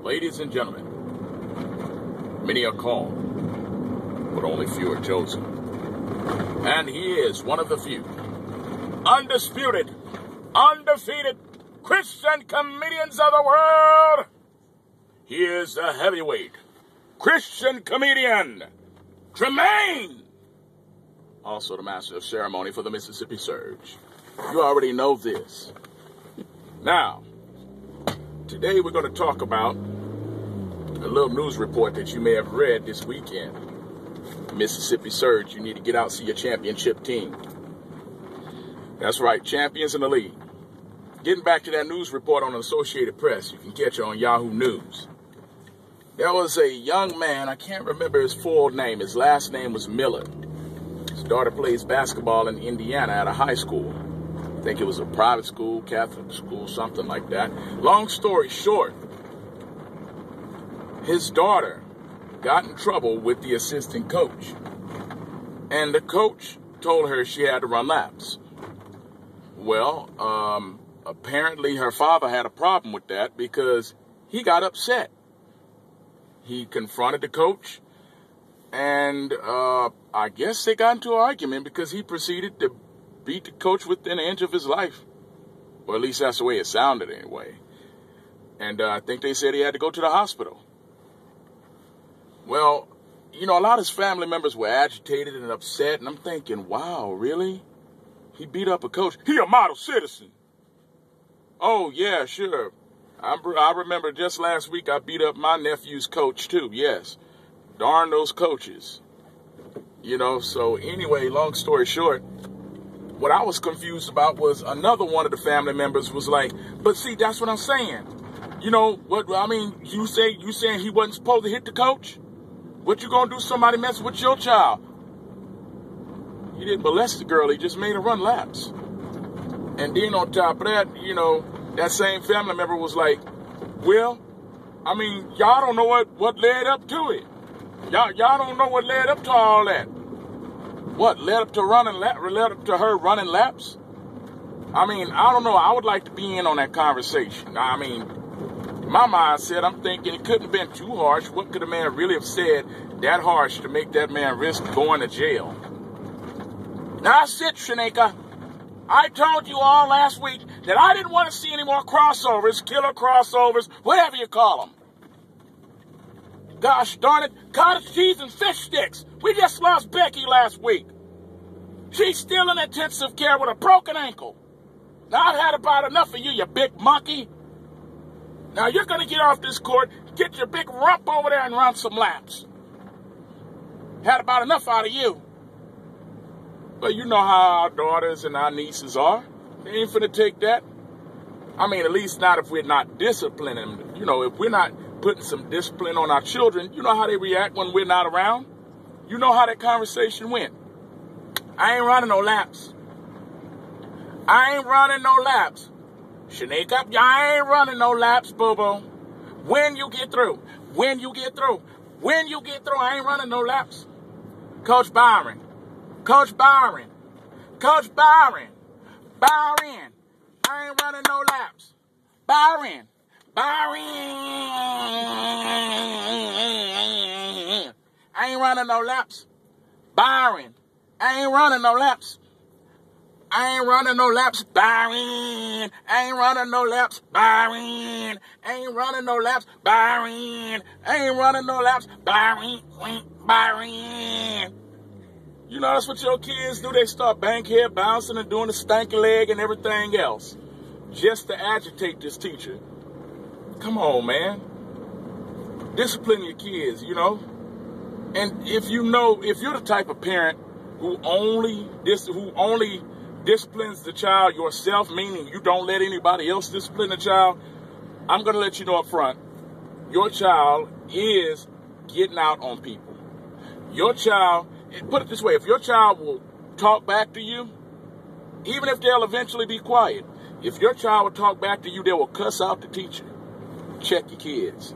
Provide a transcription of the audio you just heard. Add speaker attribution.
Speaker 1: Ladies and gentlemen, many are called, but only few are chosen. And he is one of the few. Undisputed, undefeated Christian comedians of the world. He is the heavyweight Christian comedian, Tremaine. Also the master of ceremony for the Mississippi Surge. You already know this. Now, today we're going to talk about a little news report that you may have read this weekend. Mississippi Surge, you need to get out and see your championship team. That's right, champions in the league. Getting back to that news report on the Associated Press, you can catch it on Yahoo News. There was a young man, I can't remember his full name. His last name was Miller. His daughter plays basketball in Indiana at a high school. I think it was a private school, Catholic school, something like that. Long story short, his daughter got in trouble with the assistant coach. And the coach told her she had to run laps. Well, apparently her father had a problem with that because he got upset. He confronted the coach, and I guess they got into an argument because he proceeded to beat the coach within an inch of his life. Or at least that's the way it sounded anyway. And I think they said he had to go to the hospital. Well, you know, a lot of his family members were agitated and upset, and I'm thinking, wow, really? He beat up a coach? He a model citizen. Oh, yeah, sure. I remember just last week I beat up my nephew's coach, too, yes. Darn those coaches. You know, so anyway, long story short, what I was confused about was another one of the family members was like, but see, that's what I'm saying. You know, what I mean, you saying he wasn't supposed to hit the coach? What you gonna do, somebody messing with your child? He didn't molest the girl, he just made her run laps. And then on top of that, you know, that same family member was like, well, I mean, y'all don't know what led up to it. Y'all don't know what led up to all that. What, led up to her running laps? I mean, I don't know. I would like to be in on that conversation. I mean, my mindset, I'm thinking it couldn't have been too harsh. What could a man really have said that harsh to make that man risk going to jail? Now, that's it, Shanika. I told you all last week that I didn't want to see any more crossovers, killer crossovers, whatever you call them. Gosh darn it, cottage cheese and fish sticks. We just lost Becky last week. She's still in intensive care with a broken ankle. Now, I've had about enough of you, you big monkey. Now, you're going to get off this court, get your big rump over there and run some laps. Had about enough out of you. But you know how our daughters and our nieces are. They ain't finna take that. I mean, at least not if we're not disciplining them. You know, if we're not putting some discipline on our children, you know how they react when we're not around? You know how that conversation went. I ain't running no laps. I ain't running no laps. Shanika, I ain't running no laps, boo-boo. When you get through, I ain't running no laps. Coach By-Ren, I ain't running no laps. By-Ren, I ain't running no laps. By-Ren, I ain't running no laps. I ain't running no laps. By-Ren, I ain't running no laps. By-Ren, I ain't running no laps. By-Ren, I ain't running no laps. By-Ren. You know, that's what your kids do. They start bankhead bouncing and doing the stanky leg and everything else just to agitate this teacher. Come on, man. Discipline your kids, you know. And if you're the type of parent who only disciplines the child yourself, meaning you don't let anybody else discipline the child, I'm going to let you know up front, your child is getting out on people. Your child, put it this way, if your child will talk back to you, even if they'll eventually be quiet, if your child will talk back to you, they will cuss out the teacher. Check your kids.